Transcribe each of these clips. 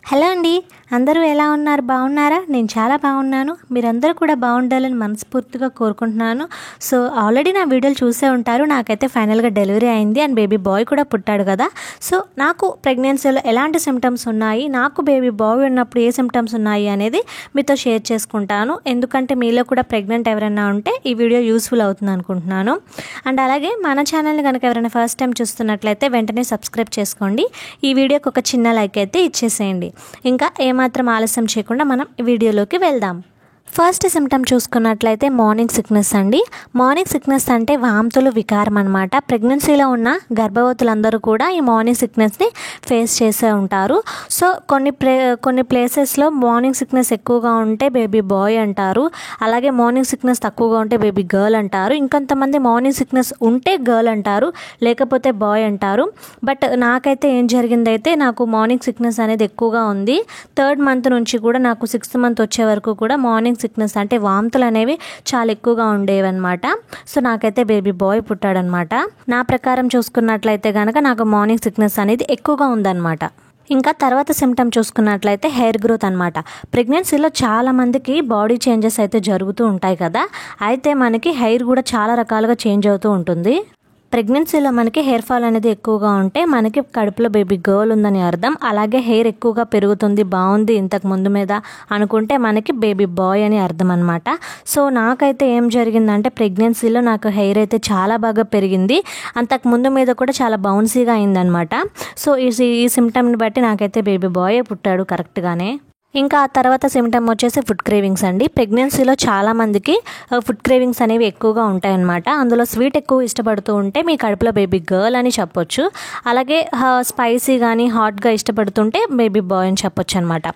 Hello అండి, అందరూ ఎలా ఉన్నారు? బాగున్నారా? నేను చాలా బాగున్నాను. మీరందరూ కూడా బాగుండాలని మనస్ఫూర్తిగా కోరుకుంటున్నాను. సో ఆల్రెడీ నా వీడియోలు చూసే ఉంటారు. నాకైతే ఫైనల్గా డెలివరీ అయింది అండ్ బేబీ బాయ్ కూడా పుట్టాడు కదా. సో నాకు ప్రెగ్నెన్సీలో ఎలాంటి సిమ్టమ్స్ ఉన్నాయి, నాకు బేబీ బాయ్ ఉన్నప్పుడు ఏ సిమ్టమ్స్ ఉన్నాయి అనేది మీతో షేర్ చేసుకుంటాను. ఎందుకంటే మీలో కూడా ప్రెగ్నెంట్ ఎవరైనా ఉంటే ఈ వీడియో యూస్ఫుల్ అవుతుంది అనుకుంటున్నాను. అండ్ అలాగే మన ఛానల్ని కనుక ఎవరైనా ఫస్ట్ టైం చూస్తున్నట్లయితే వెంటనే సబ్స్క్రైబ్ చేసుకోండి. ఈ వీడియోకి ఒక చిన్న లైక్ అయితే ఇచ్చేసేయండి. ఇంకా ఏమాత్రం ఆలస్యం చేయకుండా మనం వీడియోలోకి వెళ్దాం. ఫస్ట్ సిమ్టమ్ చూసుకున్నట్లయితే మార్నింగ్ సిక్నెస్ అండి. మార్నింగ్ సిక్నెస్ అంటే వాంతులు వికారం అనమాట. ప్రెగ్నెన్సీలో ఉన్న గర్భవతులందరూ కూడా ఈ మార్నింగ్ సిక్నెస్ని ఫేస్ చేసే ఉంటారు. సో కొన్ని ప్లేసెస్లో మార్నింగ్ సిక్నెస్ ఎక్కువగా ఉంటే బేబీ బాయ్ అంటారు. అలాగే మార్నింగ్ సిక్నెస్ తక్కువగా ఉంటే బేబీ గర్ల్ అంటారు. ఇంకొంతమంది మార్నింగ్ సిక్నెస్ ఉంటే గర్ల్ అంటారు, లేకపోతే బాయ్ అంటారు. బట్ నాకైతే ఏం జరిగిందైతే నాకు మార్నింగ్ సిక్నెస్ అనేది ఎక్కువగా ఉంది. 3rd మంత్ నుంచి కూడా నాకు 6th మంత్ వచ్చే వరకు కూడా మార్నింగ్ సిక్నెస్ అంటే వాంతులు అనేవి చాలా ఎక్కువగా ఉండేవి అనమాట. సో నాకైతే బేబీ బాయ్ పుట్టాడనమాట. నా ప్రకారం చూసుకున్నట్లయితే కనుక నాకు మార్నింగ్ సిక్నెస్ అనేది ఎక్కువగా ఉందన్నమాట. ఇంకా తర్వాత సిమ్టమ్ చూసుకున్నట్లయితే హెయిర్ గ్రోత్ అనమాట. ప్రెగ్నెన్సీలో చాలా మందికి బాడీ చేంజెస్ అయితే జరుగుతూ ఉంటాయి కదా. అయితే మనకి హెయిర్ కూడా చాలా రకాలుగా చేంజ్ అవుతూ ఉంటుంది. ప్రెగ్నెన్సీలో మనకి హెయిర్ ఫాల్ అనేది ఎక్కువగా ఉంటే మనకి కడుపులో బేబీ గర్ల్ ఉందని అర్థం. అలాగే హెయిర్ ఎక్కువగా పెరుగుతుంది, బాగుంది ఇంతకు ముందు మీద అనుకుంటే మనకి బేబీ బాయ్ అని అర్థం అనమాట. సో నాకైతే ఏం జరిగిందంటే ప్రెగ్నెన్సీలో నాకు హెయిర్ అయితే చాలా బాగా పెరిగింది. అంతకు ముందు మీద కూడా చాలా బౌన్సీగా అయిందనమాట. సో ఈ సిమ్టమ్ని బట్టి నాకైతే బేబీ బాయ్ పుట్టాడు కరెక్ట్గానే. ఇంకా ఆ తర్వాత సిమ్టమ్ వచ్చేసి ఫుడ్ క్రేవింగ్స్ అండి. ప్రెగ్నెన్సీలో చాలామందికి ఫుడ్ క్రేవింగ్స్ అనేవి ఎక్కువగా ఉంటాయన్నమాట. అందులో స్వీట్ ఎక్కువ ఇష్టపడుతూ ఉంటే మీ కడుపులో బేబీ గర్ల్ అని చెప్పొచ్చు. అలాగే స్పైసీ కానీ హాట్గా ఇష్టపడుతుంటే బేబీ బాయ్ అని చెప్పొచ్చు అనమాట.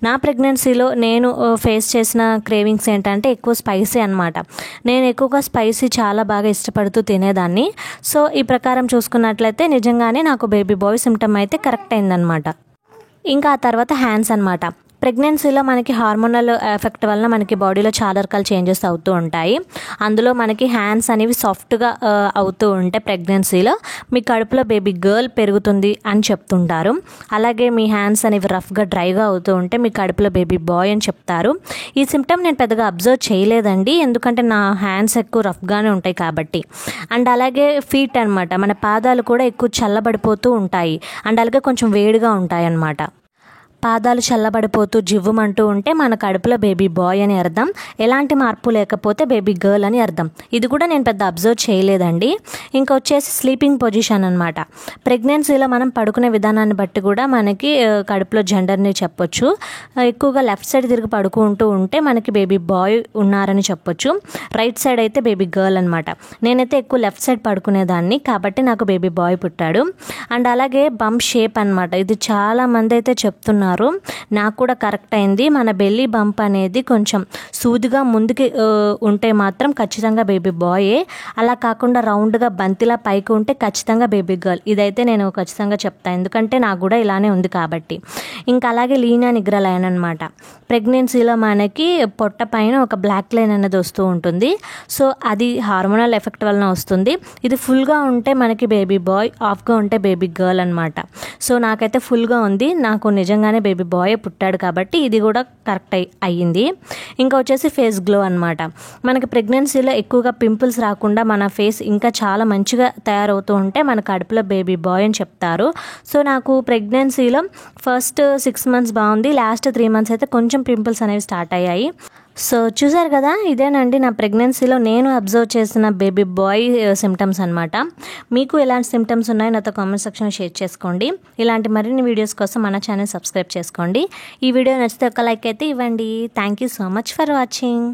నా ప్రెగ్నెన్సీలో నేను ఫేస్ చేసిన క్రేవింగ్స్ ఏంటంటే ఎక్కువ స్పైసీ అనమాట. నేను ఎక్కువగా స్పైసీ చాలా బాగా ఇష్టపడుతూ తినేదాన్ని. సో ఈ ప్రకారం చూసుకున్నట్లయితే నిజంగానే నాకు బేబీ బాయ్ సిమ్టమ్ అయితే కరెక్ట్ అయిందనమాట. ఇంకా ఆ తర్వాత హ్యాండ్స్ అనమాట. ప్రెగ్నెన్సీలో మనకి హార్మోనల్ ఎఫెక్ట్ వలన మనకి బాడీలో చాలా రకాల చేంజెస్ అవుతూ ఉంటాయి. అందులో మనకి హ్యాండ్స్ అనేవి సాఫ్ట్గా అవుతూ ఉంటాయి. ప్రెగ్నెన్సీలో మీ కడుపులో బేబీ గర్ల్ పెరుగుతుంది అని చెప్తుంటారు. అలాగే మీ హ్యాండ్స్ అనేవి రఫ్గా డ్రైగా అవుతూ ఉంటే మీ కడుపులో బేబీ బాయ్ అని చెప్తారు. ఈ సిమ్టమ్ నేను పెద్దగా అబ్జర్వ్ చేయలేదండి, ఎందుకంటే నా హ్యాండ్స్ ఎక్కువ రఫ్గానే ఉంటాయి కాబట్టి. అండ్ అలాగే ఫీట్ అనమాట, మన పాదాలు కూడా ఎక్కువ చల్లబడిపోతూ ఉంటాయి. అండ్ అలాగే కొంచెం వేడిగా ఉంటాయి అన్నమాట. పాదాలు చల్లబడిపోతూ జివ్వుమంటూ ఉంటే మన కడుపులో బేబీ బాయ్ అని అర్థం. ఎలాంటి మార్పు లేకపోతే బేబీ గర్ల్ అని అర్థం. ఇది కూడా నేను పెద్ద అబ్జర్వ్ చేయలేదండి. ఇంకొచ్చేసి స్లీపింగ్ పొజిషన్ అనమాట. ప్రెగ్నెన్సీలో మనం పడుకునే విధానాన్ని బట్టి కూడా మనకి కడుపులో జెండర్ని చెప్పొచ్చు. ఎక్కువగా లెఫ్ట్ సైడ్ తిరిగి పడుకుంటూ ఉంటే మనకి బేబీ బాయ్ ఉన్నారని చెప్పొచ్చు. రైట్ సైడ్ అయితే బేబీ గర్ల్ అనమాట. నేనైతే ఎక్కువ లెఫ్ట్ సైడ్ పడుకునేదాన్ని కాబట్టి నాకు బేబీ బాయ్ పుట్టాడు. అండ్ అలాగే బంప్ షేప్ అనమాట. ఇది చాలా మంది అయితే చెప్తున్నారు, నాకు కూడా కరెక్ట్ అయింది. మన బెల్లీ బంప్ అనేది కొంచెం సూదిగా ముందుకి ఉంటే మాత్రం ఖచ్చితంగా బేబీ బాయే. అలా కాకుండా రౌండ్గా బంతిలా పైకి ఉంటే ఖచ్చితంగా బేబీ గర్ల్. ఇదైతే నేను ఖచ్చితంగా చెప్తాను, ఎందుకంటే నాకు కూడా ఇలానే ఉంది కాబట్టి. ఇంకా అలాగే లీనా నిగ్ర లైన్ అనమాట. ప్రెగ్నెన్సీలో మనకి పొట్ట పైన ఒక బ్లాక్ లైన్ అనేది వస్తూ ఉంటుంది. సో అది హార్మోనల్ ఎఫెక్ట్ వలన వస్తుంది. ఇది ఫుల్గా ఉంటే మనకి బేబీ బాయ్, ఆఫ్గా ఉంటే బేబీ గర్ల్ అనమాట. సో నాకైతే ఫుల్గా ఉంది, నాకు నిజంగానే బేబీ బాయ్ పుట్టాడు కాబట్టి ఇది కూడా కరెక్ట్ అయ్యింది. ఇంకా వచ్చేసి ఫేస్ గ్లో అనమాట. మనకి ప్రెగ్నెన్సీలో ఎక్కువగా పింపుల్స్ రాకుండా మన ఫేస్ ఇంకా చాలా మంచిగా తయారవుతూ ఉంటే మన కడుపులో బేబీ బాయ్ అని చెప్తారు. సో నాకు ప్రెగ్నెన్సీలో ఫస్ట్ 6 మంత్స్ బాగుంది, లాస్ట్ 3 మంత్స్ అయితే కొంచెం పింపుల్స్ అనేవి స్టార్ట్ అయ్యాయి. సో చూసారు కదా, ఇదేనండి నా ప్రెగ్నెన్సీలో నేను అబ్జర్వ్ చేసిన బేబీ బాయ్ సిమ్టమ్స్ అనమాట. మీకు ఎలాంటి సిమ్టమ్స్ ఉన్నాయో నాతో కామెంట్ సెక్షన్లో షేర్ చేసుకోండి. ఇలాంటి మరిన్ని వీడియోస్ కోసం మన ఛానల్ సబ్స్క్రైబ్ చేసుకోండి. ఈ వీడియో నచ్చితే ఒక లైక్ అయితే ఇవ్వండి. Thank you so much for watching.